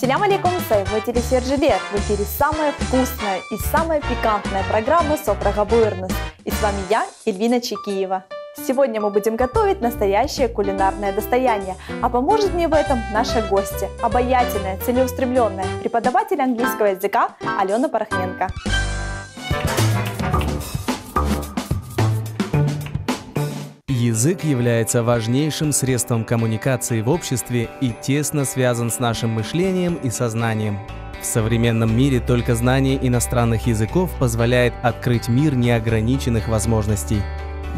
Ассаляму алейкум, в эфире Сержелет. В эфире самая вкусная и самая пикантная программа «Софрага Буйрнус». И с вами я, Эльвина Чекиева. Сегодня мы будем готовить настоящее кулинарное достояние. А поможет мне в этом наша гостья, обаятельная, целеустремленная, преподаватель английского языка Алена Порохненко. Язык является важнейшим средством коммуникации в обществе и тесно связан с нашим мышлением и сознанием. В современном мире только знание иностранных языков позволяет открыть мир неограниченных возможностей.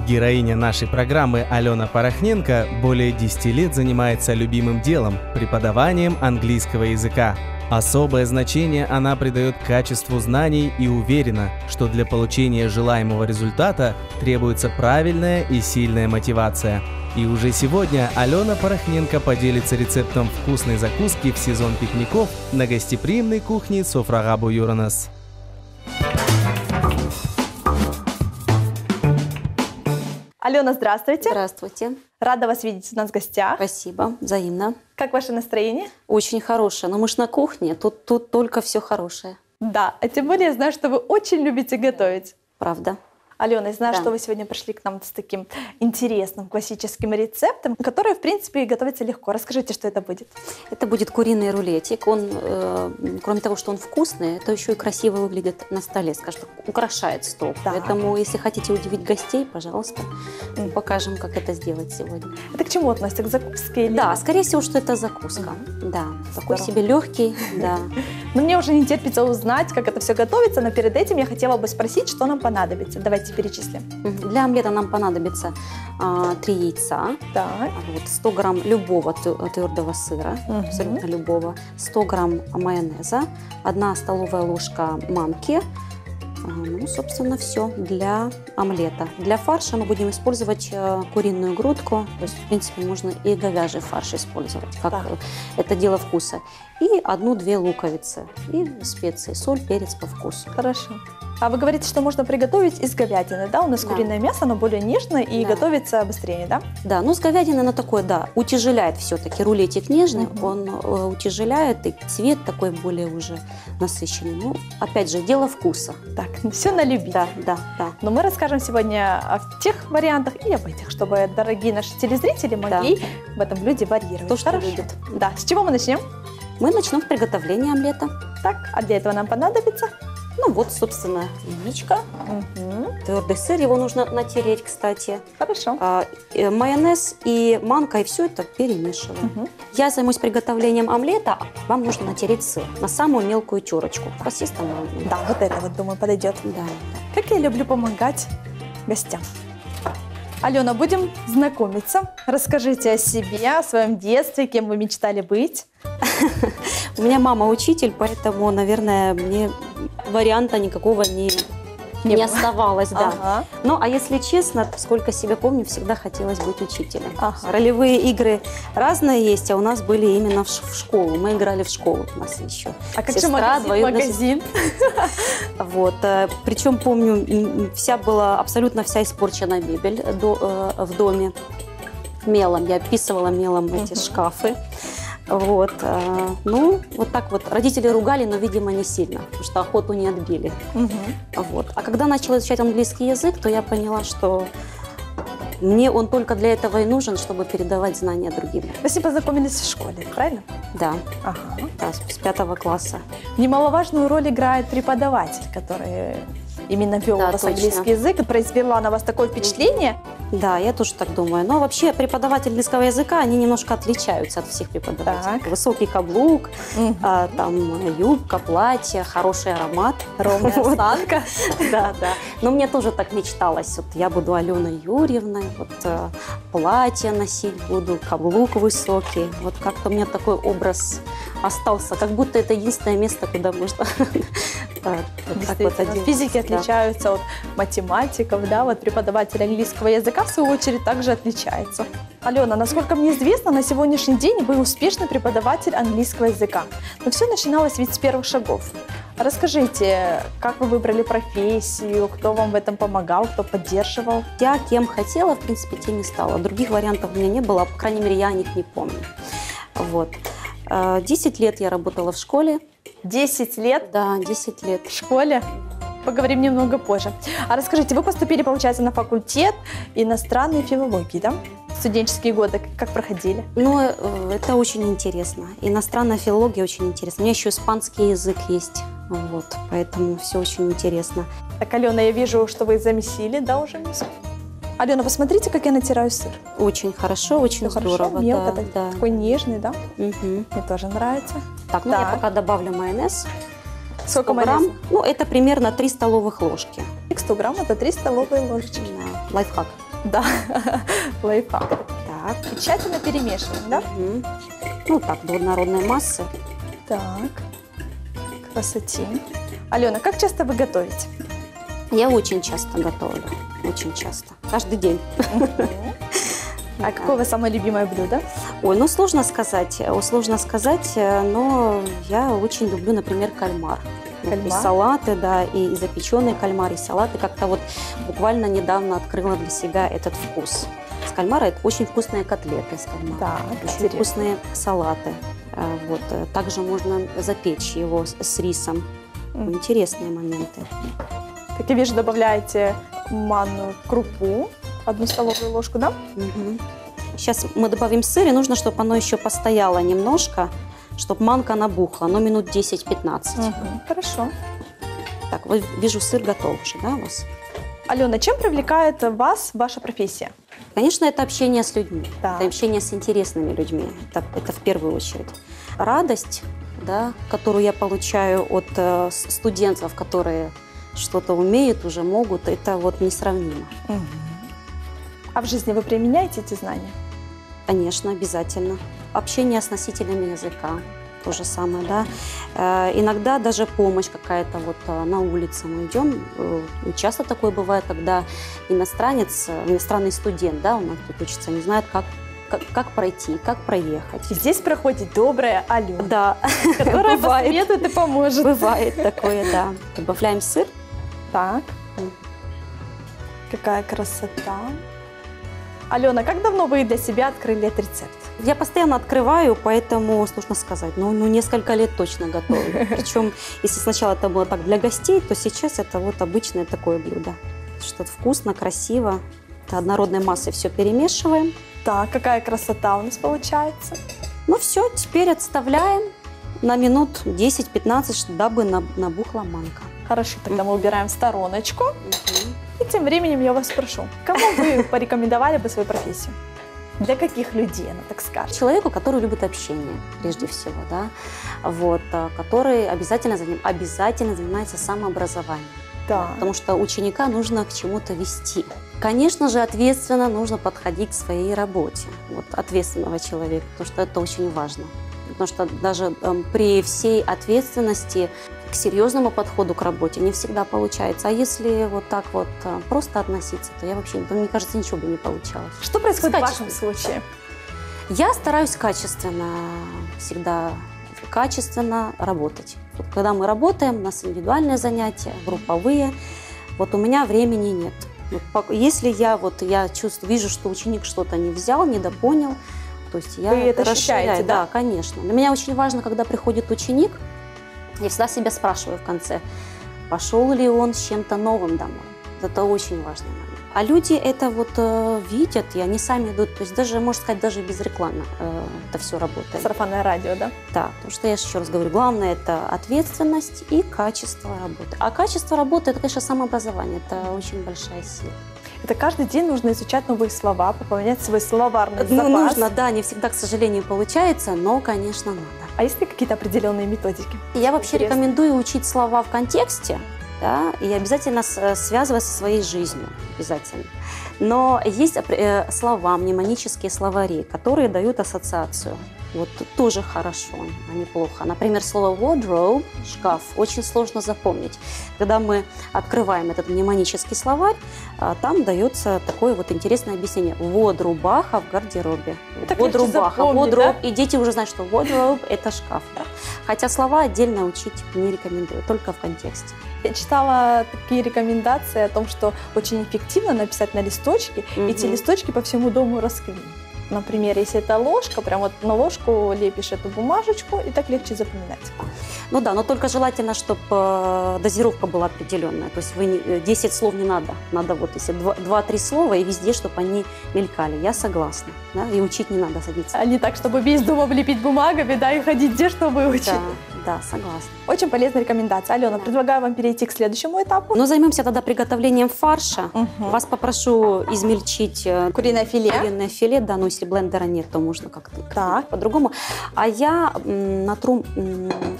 Героиня нашей программы Алена Порохненко более 10 лет занимается любимым делом – преподаванием английского языка. Особое значение она придает качеству знаний и уверена, что для получения желаемого результата требуется правильная и сильная мотивация. И уже сегодня Алена Порохненко поделится рецептом вкусной закуски в сезон пикников на гостеприимной кухне «Софрага Буйрнус». Алена, здравствуйте. Здравствуйте. Рада вас видеть у нас в гостях. Спасибо, взаимно. Как ваше настроение? Очень хорошее. Но мы ж на кухне, тут только все хорошее. Да, а тем более я знаю, что вы очень любите готовить. Правда. Алена, я знаю, Да. что вы сегодня пришли к нам с таким интересным классическим рецептом, который, в принципе, готовится легко. Расскажите, что это будет. Это будет куриный рулетик. Он, кроме того, что он вкусный, это еще и красиво выглядит на столе, скажем так, украшает стол. Да. Поэтому, если хотите удивить гостей, пожалуйста, покажем, как это сделать сегодня. Это к чему относится? К закуске? Или... Да, скорее всего, что это закуска. Да, такой Здорово. себе легкий, да. Но мне уже не терпится узнать, как это все готовится, но перед этим я хотела бы спросить, что нам понадобится. Давайте перечислим. Для омлета нам понадобится 3 яйца, Так. вот, 100 грамм любого твердого сыра, Мгм. абсолютно любого, 100 грамм майонеза, 1 столовая ложка манки. Ну, собственно, все для омлета. Для фарша мы будем использовать куриную грудку, то есть, в принципе, можно и говяжий фарш использовать, как Так. это дело вкуса. И 1-2 луковицы, и специи, соль, перец по вкусу. Хорошо. А вы говорите, что можно приготовить из говядины, да? У нас Да. куриное мясо, оно более нежное и Да. готовится быстрее, да? Да, ну с говядиной оно такое, да, утяжеляет все-таки. Рулетик нежный, Мгм. он утяжеляет, и цвет такой более уже насыщенный. Ну, опять же, дело вкуса. Так, все на любителя. Да, да, да. Но мы расскажем сегодня о тех вариантах и об этих, чтобы дорогие наши телезрители могли в этом блюде варьировать. То, что Хорошо. любят. Да, с чего мы начнем? Мы начнем с приготовления омлета. Так, а для этого нам понадобится? Ну вот, собственно, яичко, Мгм. твердый сыр, его нужно натереть, кстати. Хорошо. Майонез и манка, и все это перемешиваем. Мгм. Я займусь приготовлением омлета, а вам нужно натереть сыр на самую мелкую терочку. У вас есть там? Да, вот это вот, думаю, подойдет. Да. Как я люблю помогать гостям. Алена, будем знакомиться. Расскажите о себе, о своем детстве, кем вы мечтали быть. У меня мама учитель, поэтому, наверное, мне варианта никакого не было. оставалось. Да. Ага. Ну, а если честно, сколько себя помню, всегда хотелось быть учителем. Ага. Ролевые игры разные есть, а у нас были именно в школу. Мы играли в школу у нас еще. А как же Сестра, двоюродная магазин? Вот. Причем, помню, абсолютно вся испорчена мебель в доме мелом. Я описывала мелом эти шкафы. Вот. Ну, вот так вот. Родители ругали, но, видимо, не сильно, потому что охоту не отбили. Мгм. Вот. А когда начала изучать английский язык, то я поняла, что мне он только для этого и нужен, чтобы передавать знания другим. Вы с ним познакомились в школе, правильно? Да, Ага. да, с 5 класса. Немаловажную роль играет преподаватель, который именно вел Да, у вас точно. английский язык и произвела на вас такое впечатление. Да, я тоже так думаю. Но вообще преподаватели английского языка, они немножко отличаются от всех преподавателей. Так. Высокий каблук, Мгм. там юбка, платье, хороший аромат. Ровная Вот. осанка. Да, да. Но мне тоже так мечталось. Вот я буду Аленой Юрьевной, вот платье носить буду, каблук высокий. Вот как-то у меня такой образ остался, как будто это единственное место, куда можно вот так вот Действительно, одеться. физики Да. отличаются от математиков, да, вот преподаватель английского языка в свою очередь также отличается. Алена, насколько мне известно, на сегодняшний день вы успешный преподаватель английского языка. Но все начиналось ведь с первых шагов. Расскажите, как вы выбрали профессию, кто вам в этом помогал, кто поддерживал? Я кем хотела, в принципе, тем и стала. Других вариантов у меня не было, по крайней мере, я о них не помню. Вот. 10 лет я работала в школе. 10 лет Да, 10 лет. в школе? Поговорим немного позже. А расскажите, вы поступили, получается, на факультет иностранной филологии, да? Студенческие годы как проходили? Но это очень интересно. Иностранная филология очень интересна. У меня еще испанский язык есть. Вот, поэтому все очень интересно. Так, Алена, я вижу, что вы замесили, да, уже миску? Алена, посмотрите, как я натираю сыр. Очень хорошо, очень Всё здорово. хорошо, мелко, Да, так, да. такой нежный, да? Мгм. Мне тоже нравится. Так, ну я Так. пока добавлю майонез. Сколько 100 грамм. майонеза? Ну, это примерно 3 столовых ложки. 100 грамм – это 3 столовые ложечки. Да, лайфхак. Да, лайфхак. Так. И тщательно перемешиваем, да? Мгм. Ну, так, до однородной массы. Так, красоте. Алена, как часто вы готовите? Я очень часто готовлю. Очень часто. Каждый день. А какое у вас самое любимое блюдо? Ой, ну сложно сказать, но я очень люблю, например, кальмар. Вот Кальмар? И салаты, да, и запеченные кальмары, и салаты. Как-то вот буквально недавно открыла для себя этот вкус. С кальмара это очень вкусные котлеты с кальмара. Так, Очень интересно. вкусные салаты. Вот. Также можно запечь его с рисом. М. Интересные моменты. Как я вижу, добавляете манную крупу, 1 столовую ложку, да? Сейчас мы добавим сыр, и нужно, чтобы оно еще постояло немножко, чтобы манка набухла, но минут 10-15. Хорошо. Так, вот вижу, сыр готов уже, да, у вас? Алена, чем привлекает вас ваша профессия? Конечно, это общение с людьми, Так. это общение с интересными людьми, это в первую очередь. Радость, да, которую я получаю от студентов, которые что-то умеют, уже могут, это вот несравнимо. А в жизни вы применяете эти знания? Конечно, обязательно. Общение с носителями языка, то же самое, да. Иногда даже помощь какая-то вот на улице мы идем. Часто такое бывает, когда иностранный студент, да, у нас тут учится, не знает, как пройти, как проехать. И здесь проходит добрая Алена, Да, которая бывает. посоветует и поможет. Бывает такое, да. Добавляем сыр. Так, какая красота. Алена, как давно вы для себя открыли этот рецепт? Я постоянно открываю, поэтому, сложно сказать, ну несколько лет точно готовлю. Причем, если сначала это было так для гостей, то сейчас это вот обычное такое блюдо. Что-то вкусно, красиво. Это однородной массой все перемешиваем. Так, какая красота у нас получается. Ну все, теперь отставляем на минут 10-15, дабы набухла манка. Хорошо, тогда мы убираем в стороночку. И тем временем я вас спрошу, кому вы порекомендовали бы свою профессию? Для каких людей, она так скажет? Человеку, который любит общение, прежде всего, да, вот, который обязательно занимается самообразованием. Да. Потому что ученика нужно к чему-то вести. Конечно же, ответственно нужно подходить к своей работе. Вот, ответственного человека, потому что это очень важно. Потому что даже при всей ответственности к серьезному подходу к работе не всегда получается. А если вот так вот просто относиться, то я вообще, мне кажется, ничего бы не получалось. Что происходит в Качественно. вашем случае? Я стараюсь всегда качественно работать. Вот когда мы работаем, у нас индивидуальные занятия, групповые, вот у меня времени нет. Вот если я вижу, что ученик что-то не взял, недопонял, то есть я Вы это расширяю. ощущаете, да? Да, конечно. Для меня очень важно, когда приходит ученик, я всегда себя спрашиваю в конце, пошел ли он с чем-то новым домой. Это очень важный момент. А люди это вот видят, и они сами идут, то есть даже, можно сказать, даже без рекламы это все работает. Сарафанное радио, да? Да, потому что я еще раз говорю, главное это ответственность и качество работы. А качество работы это, конечно, самообразование, это очень большая сила. Это каждый день нужно изучать новые слова, пополнять свой словарный запас. Ну, нужно, да, не всегда, к сожалению, получается, но, конечно, надо. А есть ли какие-то определенные методики? Я вообще Интересно. рекомендую учить слова в контексте, да, и обязательно связывать со своей жизнью, обязательно. Но есть слова, мнемонические словари, которые дают ассоциацию. Вот тоже хорошо, а не плохо. Например, слово wardrobe, шкаф, очень сложно запомнить. Когда мы открываем этот мнемонический словарь, там дается такое вот интересное объяснение. Вот рубаха в гардеробе. Так Вот легче рубаха, запомнить, вот да? и дети уже знают, что wardrobe – это шкаф. Да? Хотя слова отдельно учить не рекомендую, только в контексте. Я читала такие рекомендации о том, что очень эффективно написать на листочке, и эти листочки по всему дому расклеить. например, если это ложка, прям вот на ложку лепишь эту бумажечку, и так легче запоминать. Ну да, но только желательно, чтобы дозировка была определенная. То есть 10 слов не надо. Надо вот если 2-3 слова, и везде, чтобы они мелькали. Я согласна. Да? И учить не надо садиться. А не так, чтобы весь дом облепить бумагами, да, и ходить где, что выучить. Да, согласна. Очень полезная рекомендация. Алена, предлагаю вам перейти к следующему этапу. Но займемся тогда приготовлением фарша. Вас попрошу измельчить Куриное филе. Куриное филе, да, но если блендера нет, то можно как-то по-другому. А я натру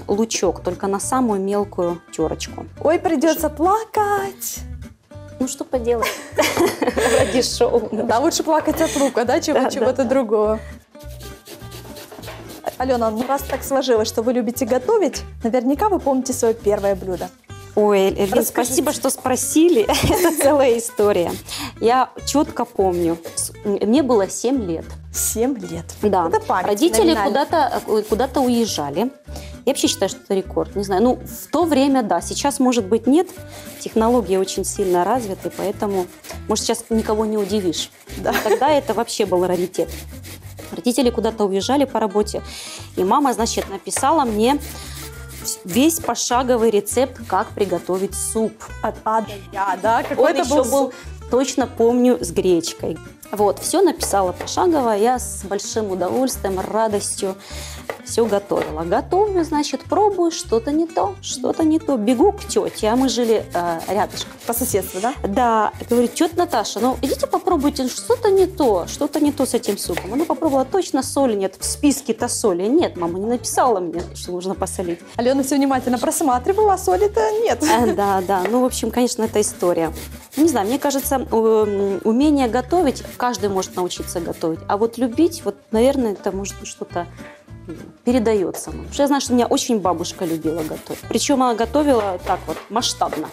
лучок только на самую мелкую терочку. Ой, придется плакать. Ну, что поделать? Ради шоу. Да, лучше плакать от лука, да, чем от чего-то другого. Алена, ну раз так сложилось, что вы любите готовить, наверняка вы помните свое первое блюдо. Ой, Эльвин, спасибо, что спросили. Это целая история. Я четко помню. Мне было 7 лет. 7 лет. Да. Это память. Родители куда-то уезжали. Я вообще считаю, что это рекорд. Не знаю, ну, в то время, да. Сейчас, может быть, нет. Технологии очень сильно развиты, поэтому, может, сейчас никого не удивишь. Да. Тогда это вообще был раритет. Родители куда-то уезжали по работе, и мама, значит, написала мне весь пошаговый рецепт, как приготовить суп. От А до Я, да? Какой Он еще был, точно помню, с гречкой. Вот, все написала пошагово, я с большим удовольствием, радостью все готовила. Готовлю, значит, пробую, что-то не то, бегу к тете, а мы жили рядышком. По соседству, да? Да, говорит, тетя Наташа, ну идите попробуйте, что-то не то с этим супом. Она попробовала, точно соли нет, в списке-то соли нет, мама не написала мне, что нужно посолить. Алена все внимательно просматривала, а соли-то нет. Да, ну, в общем, конечно, это история. Не знаю, мне кажется, умение готовить, каждый может научиться готовить, а вот любить, вот, наверное, это может быть что-то передается. Потому что я знаю, что меня очень бабушка любила готовить. Причем она готовила так вот, масштабно.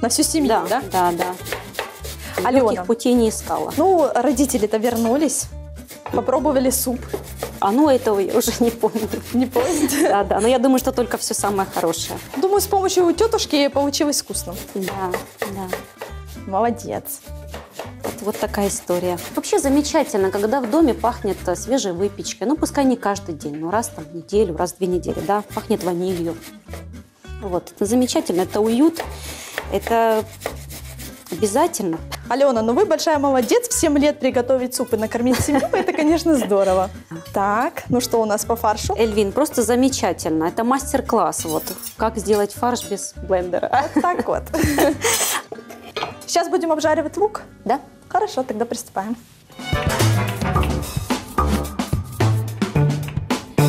На всю семью, да? Да. Легких путей не искала. Ну, родители-то вернулись, попробовали суп. А ну, этого я уже не помню. Не помните? Да, но я думаю, что только все самое хорошее. Думаю, с помощью тетушки получилось вкусно. Да. Молодец. Вот такая история. Вообще замечательно, когда в доме пахнет свежей выпечкой. Ну, пускай не каждый день, но раз в неделю, раз в 2 недели, да, пахнет ванилью. Вот, это замечательно, это уют, это обязательно. Алена, ну вы большая молодец, в 7 лет приготовить суп и накормить семью, это, конечно, здорово. Так, ну что у нас по фаршу? Эльвин, просто замечательно, это мастер-класс, вот, как сделать фарш без блендера. Вот так вот. Сейчас будем обжаривать лук? Да. Хорошо, тогда приступаем.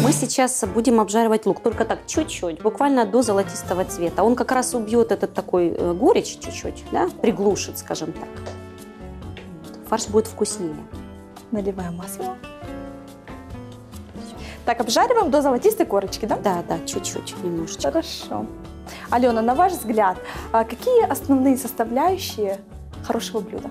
Мы сейчас будем обжаривать лук, только так, чуть-чуть, буквально до золотистого цвета. Он как раз убьет этот такой горечь чуть-чуть, да, приглушит, скажем так. Фарш будет вкуснее. Наливаем масло. Так, обжариваем до золотистой корочки, да? Да, чуть-чуть, немножечко. Хорошо. Алена, на ваш взгляд, какие основные составляющие хорошего блюда?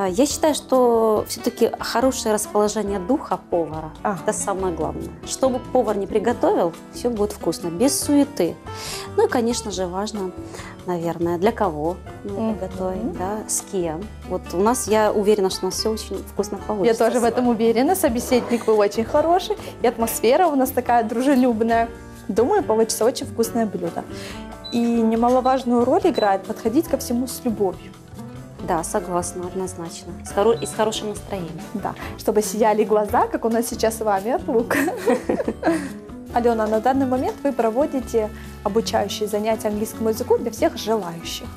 Я считаю, что все-таки хорошее расположение духа повара – это самое главное. Что бы повар не приготовил, все будет вкусно, без суеты. Ну и, конечно же, важно, наверное, для кого мы это готовим, да, с кем. Вот у нас, я уверена, что у нас все очень вкусно получится. Я тоже в этом уверена. Собеседник вы очень хороший, и атмосфера у нас такая дружелюбная. Думаю, получится очень вкусное блюдо. И немаловажную роль играет подходить ко всему с любовью. Да, согласна, однозначно. И с хорошим настроением. Да, чтобы сияли глаза, как у нас сейчас с вами от лука. Алена, на данный момент вы проводите обучающие занятия английскому языку для всех желающих.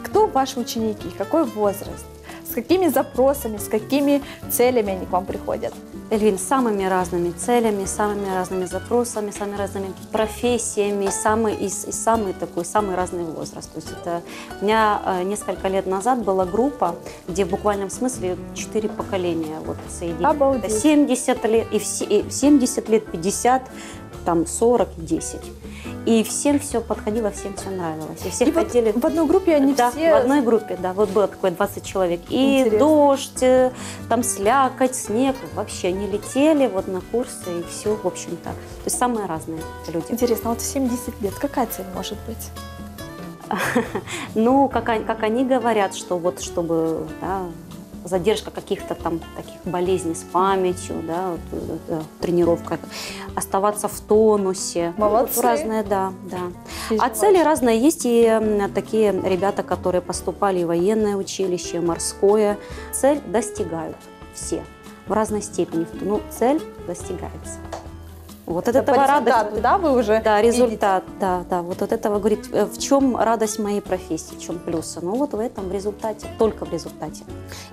Кто ваши ученики? Какой возраст? С какими запросами, с какими целями они к вам приходят? Эльвин, с самыми разными целями, самыми разными запросами, самыми разными профессиями, самый разный возраст. То есть это у меня несколько лет назад была группа, где в буквальном смысле 4 поколения вот соединились. Это 70 лет, и 70 лет, 50, там 40, 10. И всем все подходило, всем все нравилось. И все хотели... Вот в одной группе они все... в одной группе, да. Вот было такое 20 человек. И интересно. Дождь, там слякоть, снег. Вообще они летели вот на курсы и все, в общем-то. То есть самые разные люди. Интересно, вот в 70 лет какая цель может быть? Ну, как они говорят, что вот чтобы задержка каких-то там таких болезней с памятью, да, вот, тренировка, оставаться в тонусе. Молодцы. Вот разные, да. А цели разные. Есть и такие ребята, которые поступали в военное училище, морское. Цель достигают все в разной степени. Но цель достигается. Вот от этого радость. Да, вы уже Да, результат, видите. да. Вот от этого, говорит, в чем радость моей профессии, в чем плюсы. Ну вот в этом, в результате, только в результате.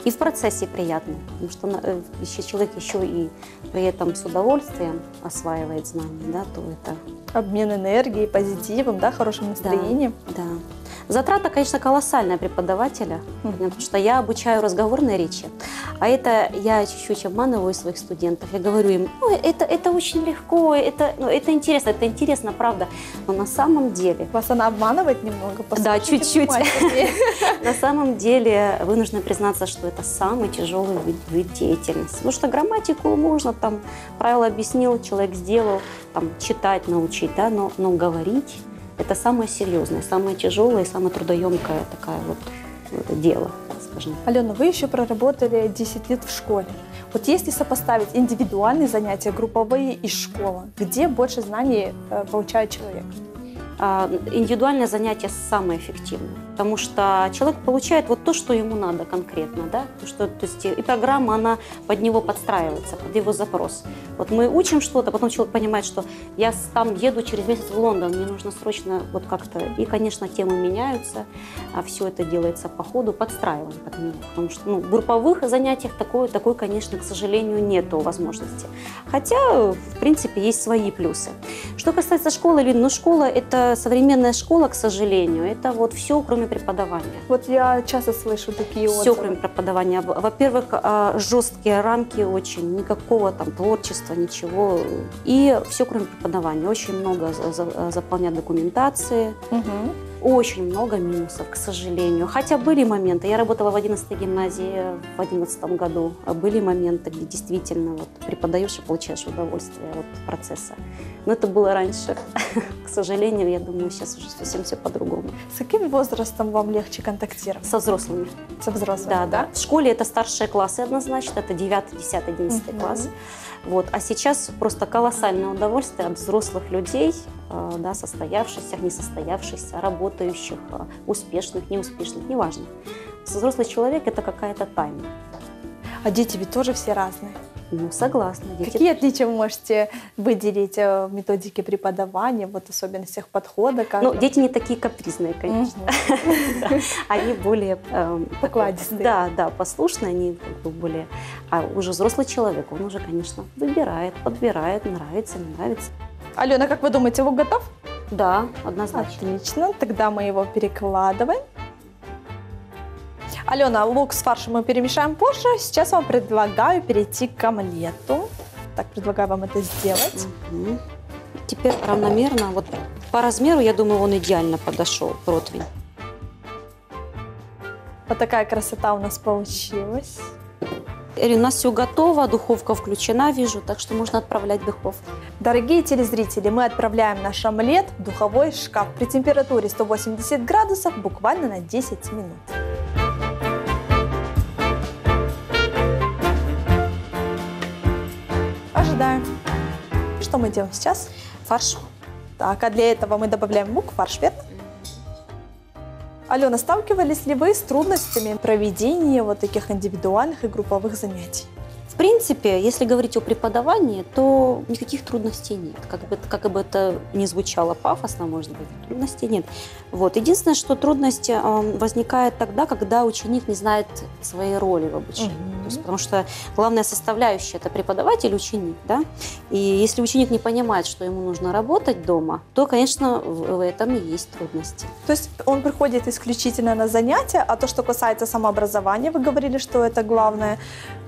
И в процессе приятно, потому что человек еще и при этом с удовольствием осваивает знания, да, то это... Обмен энергией, позитивом, да, хорошим настроением. Да. Затрата, конечно, колоссальная преподавателя, потому что я обучаю разговорной речи, а это я чуть-чуть обманываю своих студентов. Я говорю им, это очень легко, это интересно, правда. Но на самом деле... Вас она обманывает немного? Да, чуть-чуть. На самом деле вынуждена признаться, что это самый тяжелый вид деятельности. Потому что грамматику можно, там, правила объяснил, человек сделал, там, читать научить, да, но говорить... Это самое серьезное, самое тяжелое и самое трудоемкое такое вот дело, скажем. Алена, вы еще проработали 10 лет в школе. Вот если сопоставить индивидуальные занятия, групповые и школа, где больше знаний получает человек? Индивидуальное занятие самое эффективное, потому что человек получает вот то, что ему надо конкретно, да, то есть и программа, она под него подстраивается, под его запрос. Вот мы учим что-то, потом человек понимает, что я там еду через месяц в Лондон, мне нужно срочно вот как-то, и, конечно, темы меняются, а все это делается по ходу, подстраиваем под него, потому что в групповых занятиях такой, конечно, к сожалению, нету возможности. Хотя, в принципе, есть свои плюсы. Что касается школы, школа – это современная школа, к сожалению, это вот все, кроме преподавания. Вот я часто слышу такие отзывы. Все, кроме преподавания. Во-первых, жесткие рамки очень, никакого там творчества, ничего. И все, кроме преподавания. Очень много заполнять документации. Очень много минусов, к сожалению. Хотя были моменты. Я работала в 11-й гимназии в 2011 году. Были моменты, где действительно вот, преподаешь и получаешь удовольствие от процесса. Но это было раньше. К сожалению, я думаю, сейчас уже совсем все по-другому. С каким возрастом вам легче контактировать? Со взрослыми. Со взрослыми, да. В школе это старшие классы однозначно. Это 9, 10, 11 класс. Вот. А сейчас просто колоссальное удовольствие от взрослых людей, да, состоявшихся, несостоявшихся, работающих, успешных, неуспешных, неважно. Взрослый человек – это какая-то тайна. А дети ведь тоже все разные. Согласна. Какие отличия вы можете выделить в методике преподавания, вот особенностях подхода? Дети не такие капризные, конечно. Они более покладистые. Да, послушные, они более... А уже взрослый человек, он уже, конечно, выбирает, подбирает, нравится, не нравится. Алена, как вы думаете, лук готов? Да, однозначно. Отлично, тогда мы его перекладываем. Алена, лук с фаршем мы перемешаем позже. Сейчас вам предлагаю перейти к омлету. Так, предлагаю вам это сделать. Теперь равномерно, вот по размеру, я думаю, он идеально подошел, противень. Вот такая красота у нас получилась. У нас все готово, духовка включена, вижу, так что можно отправлять в духовку. Дорогие телезрители, мы отправляем наш омлет в духовой шкаф при температуре 180 градусов буквально на 10 минут. Ожидаем. Что мы делаем сейчас? Фарш. Так, а для этого мы добавляем лук, фарш, верно? Алена, сталкивались ли вы с трудностями проведения вот таких индивидуальных и групповых занятий? В принципе, если говорить о преподавании, то никаких трудностей нет. Как бы это ни звучало пафосно, может быть, трудностей нет. Вот. Единственное, что трудность возникает тогда, когда ученик не знает своей роли в обучении. То есть, потому что главная составляющая – это преподаватель, ученик. Да? И если ученик не понимает, что ему нужно работать дома, то, конечно, в этом и есть трудности. То есть он приходит исключительно на занятия, а то, что касается самообразования, вы говорили, что это главное,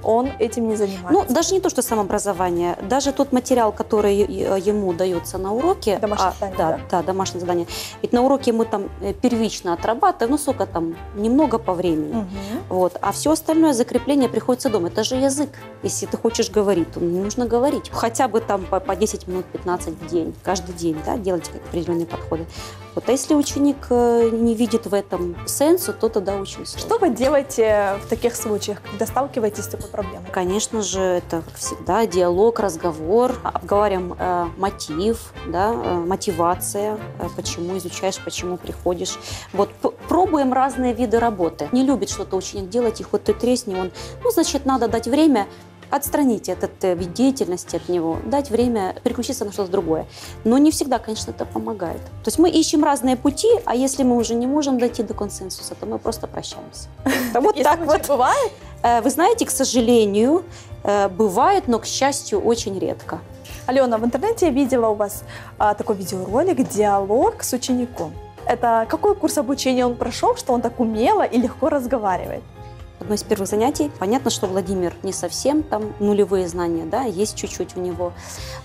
он этим не занимается. занимаетесь? Ну, даже не то, что самообразование, даже тот материал, который ему дается на уроке, Домашнее задание, да, домашнее задание. Ведь на уроке мы там первично отрабатываем, ну, сколько там, немного по времени. Мгм. Вот. А все остальное закрепление приходится дома. Это же язык. Если ты хочешь говорить, то нужно говорить. Хотя бы там по 10 минут, 15 в день, каждый день, да, делать определенные подходы. Вот. А если ученик не видит в этом сенсу, то тогда очень сложно. Что вы делаете в таких случаях, когда сталкиваетесь с такой проблемой? Конечно же, это, как всегда, диалог, разговор, обговариваем мотив, да, мотивация, почему изучаешь, почему приходишь. Вот пробуем разные виды работы. Не любит что-то ученик делать, и хоть ты тресни, он, ну, значит, надо дать время, отстранить этот вид деятельности от него, дать время переключиться на что-то другое. Но не всегда, конечно, это помогает. То есть мы ищем разные пути, а если мы уже не можем дойти до консенсуса, то мы просто прощаемся. Вот так вот. Бывает? Вы знаете, к сожалению, бывает, но, к счастью, очень редко. Алена, в интернете я видела у вас такой видеоролик «Диалог с учеником». Это какой курс обучения он прошел, что он так умело и легко разговаривает? Одно из первых занятий. Понятно, что Владимир не совсем там нулевые знания, да, есть чуть-чуть у него.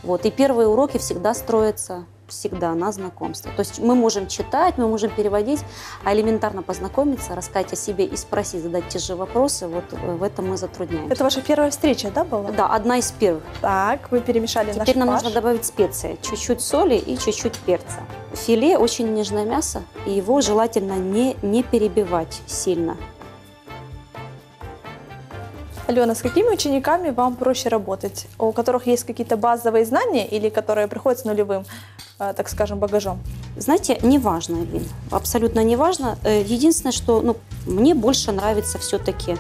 Вот. И первые уроки всегда строятся всегда на знакомстве. То есть мы можем читать, мы можем переводить, а элементарно познакомиться, рассказать о себе и спросить, задать те же вопросы, вот в этом мы затрудняемся. Это ваша первая встреча, да, была? Да, одна из первых. Так, вы перемешали наш Теперь нам фарш. нужно добавить специи, чуть-чуть соли и чуть-чуть перца. Филе очень нежное мясо, и его желательно не перебивать сильно. Алена, с какими учениками вам проще работать? У которых есть какие-то базовые знания или которые приходят с нулевым, так скажем, багажом? Знаете, неважно, Эльвин, абсолютно неважно. Единственное, что мне больше нравится все-таки,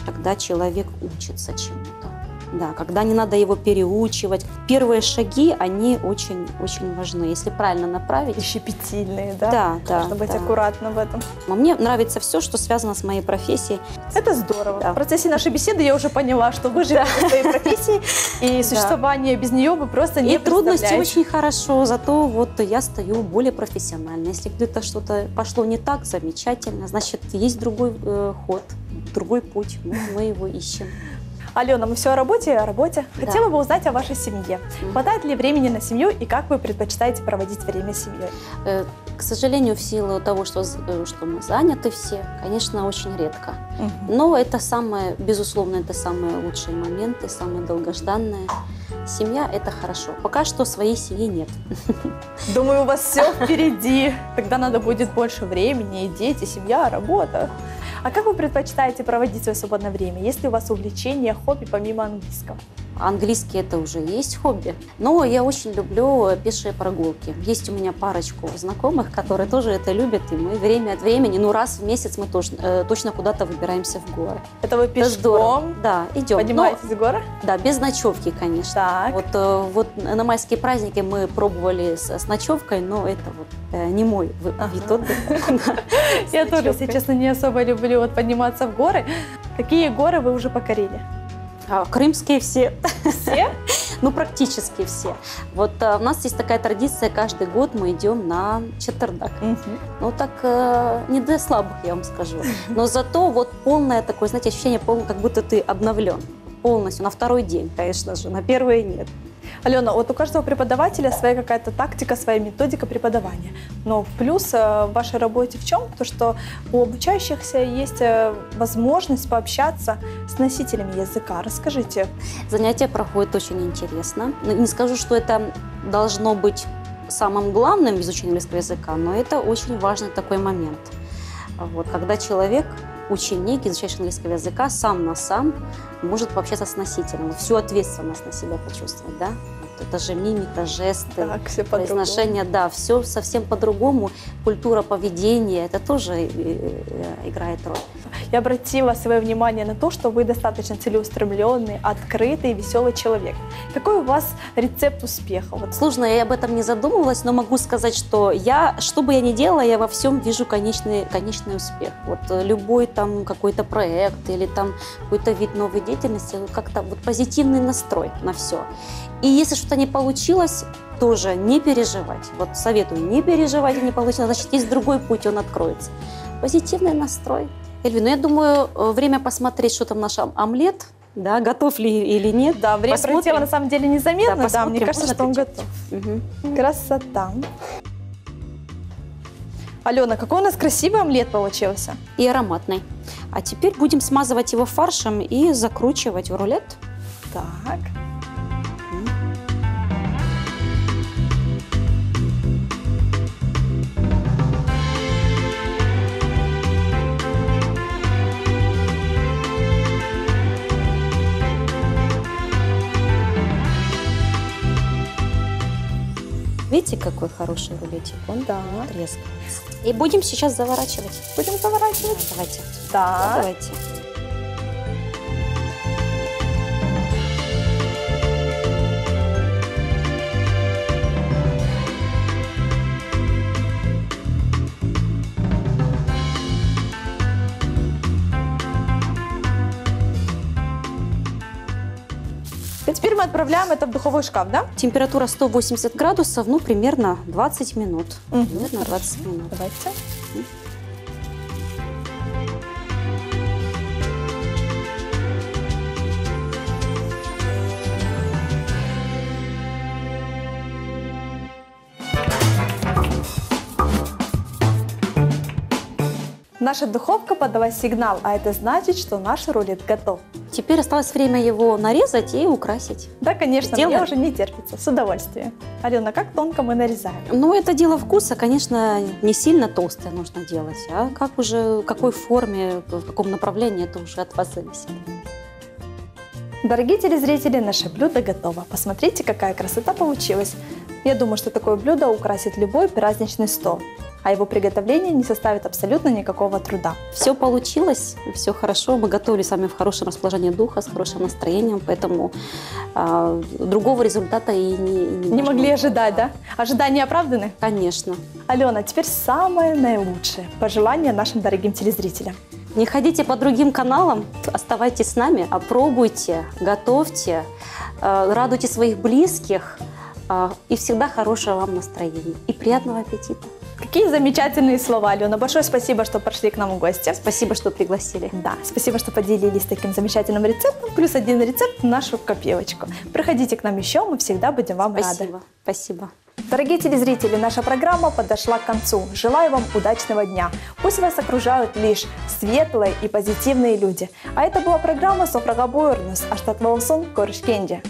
когда человек учится чему-то. Да, когда не надо его переучивать. Первые шаги, они очень-очень важны. Если правильно направить. И щепетильные, да? Да. Нужно быть аккуратным в этом. Мне нравится все, что связано с моей профессией. Это здорово. Да. В процессе нашей беседы я уже поняла, что вы живете в своей профессии, и существование без нее вы просто не И трудности представляете. очень хорошо, зато вот я стою более профессионально. Если где-то что-то пошло не так, замечательно, значит, есть другой ход, другой путь, мы его ищем. Алена, мы все о работе и о работе. Да. Хотела бы узнать о вашей семье. Хватает ли времени на семью и как вы предпочитаете проводить время с семьей? К сожалению, в силу того, что мы заняты все, конечно, очень редко. Но это безусловно, это самые лучшие моменты, самые долгожданные. Семья – это хорошо. Пока что своей семьи нет. Думаю, у вас все впереди. Тогда надо будет больше времени, и дети, семья, работа. А как вы предпочитаете проводить свое свободное время? Есть ли у вас увлечения, хобби помимо английского? Английский – это уже есть хобби. Но я очень люблю пешие прогулки. Есть у меня парочку знакомых, которые тоже это любят. И мы время от времени, раз в месяц мы точно куда-то выбираемся в горы. Это вы Это здорово. пешком Да, идем. поднимаетесь в горы? Да, без ночевки, конечно. Так. Вот на майские праздники мы пробовали с ночевкой, но это не мой вид отдыха. Я тоже, если честно, не особо люблю подниматься в горы. Какие горы вы уже покорили? Крымские все. Все? Практически все. Вот у нас есть такая традиция, каждый год мы идем на Чатырдак. Не для слабых, я вам скажу. Но зато полное такое, знаете, ощущение, как будто ты обновлен. Полностью, на второй день, конечно же, на первый нет. Алена, вот у каждого преподавателя своя какая-то тактика, своя методика преподавания. Но плюс в вашей работе в чем? То, что у обучающихся есть возможность пообщаться с носителями языка. Расскажите. Занятия проходят очень интересно. Не скажу, что это должно быть самым главным в изучении английского языка, но это очень важный такой момент. Когда человек, ученик, изучающий английского языка, сам на сам может пообщаться с носителем, всю ответственность на себя почувствовать, да? Это же мимика, жесты, произношение, да, все совсем по-другому. Культура поведения, это тоже играет роль. Я обратила свое внимание на то, что вы достаточно целеустремленный, открытый, веселый человек. Какой у вас рецепт успеха? Сложно, я об этом не задумывалась, но могу сказать, что что бы я ни делала, я во всем вижу конечный успех. Любой там какой-то проект или там какой-то вид новой деятельности, как-то позитивный настрой на все. И если что-то не получилось, тоже не переживать. Советую не переживать, не получилось, значит, есть другой путь, он откроется. Позитивный настрой. Эльвина, я думаю, время посмотреть, что там наш омлет да, готов ли или нет. Да, время Посмотрим. пролетело на самом деле незаметно, да, посмотрим, мне кажется, можно что он печатать. готов. Мгм. Красота. Алена, какой у нас красивый омлет получился. И ароматный. А теперь будем смазывать его фаршем и закручивать в рулет. Так. Видите, какой хороший рулетик? Он Да. трескается. И будем сейчас заворачивать. Будем заворачивать. Давайте. Так. Давайте. И теперь мы отправляем это в духовой шкаф, да? Температура 180 градусов, ну, примерно 20 минут. Мгм. Примерно 20 минут. Давайте. Наша духовка подала сигнал, а это значит, что наш рулет готов. Теперь осталось время его нарезать и украсить. Да, конечно, мне Сделаем? уже не терпится, с удовольствием. Алена, как тонко мы нарезаем? Но это дело вкуса, конечно, не сильно толстое нужно делать, а как уже, в какой форме, в каком направлении, это уже от вас зависит. Дорогие телезрители, наше блюдо готово. Посмотрите, какая красота получилась. Я думаю, что такое блюдо украсит любой праздничный стол, а его приготовление не составит абсолютно никакого труда. Все получилось, все хорошо. Мы готовили с вами в хорошем расположении духа, с хорошим настроением, поэтому другого результата и не Не должно могли быть. ожидать, да? Ожидания оправданы? Конечно. Алена, теперь самое наилучшее пожелание нашим дорогим телезрителям. Не ходите по другим каналам, оставайтесь с нами, пробуйте, готовьте, радуйте своих близких и всегда хорошего вам настроения и приятного аппетита. Какие замечательные слова, Алена. Большое спасибо, что пришли к нам в гости. Спасибо, что пригласили. Да, спасибо, что поделились таким замечательным рецептом. Плюс один рецепт в нашу копилочку. Приходите к нам еще, мы всегда будем вам рады. Спасибо. Спасибо. Дорогие телезрители, наша программа подошла к концу. Желаю вам удачного дня. Пусть вас окружают лишь светлые и позитивные люди. А это была программа «Софрага Буйрнус», а штат Волсон Корышкенде.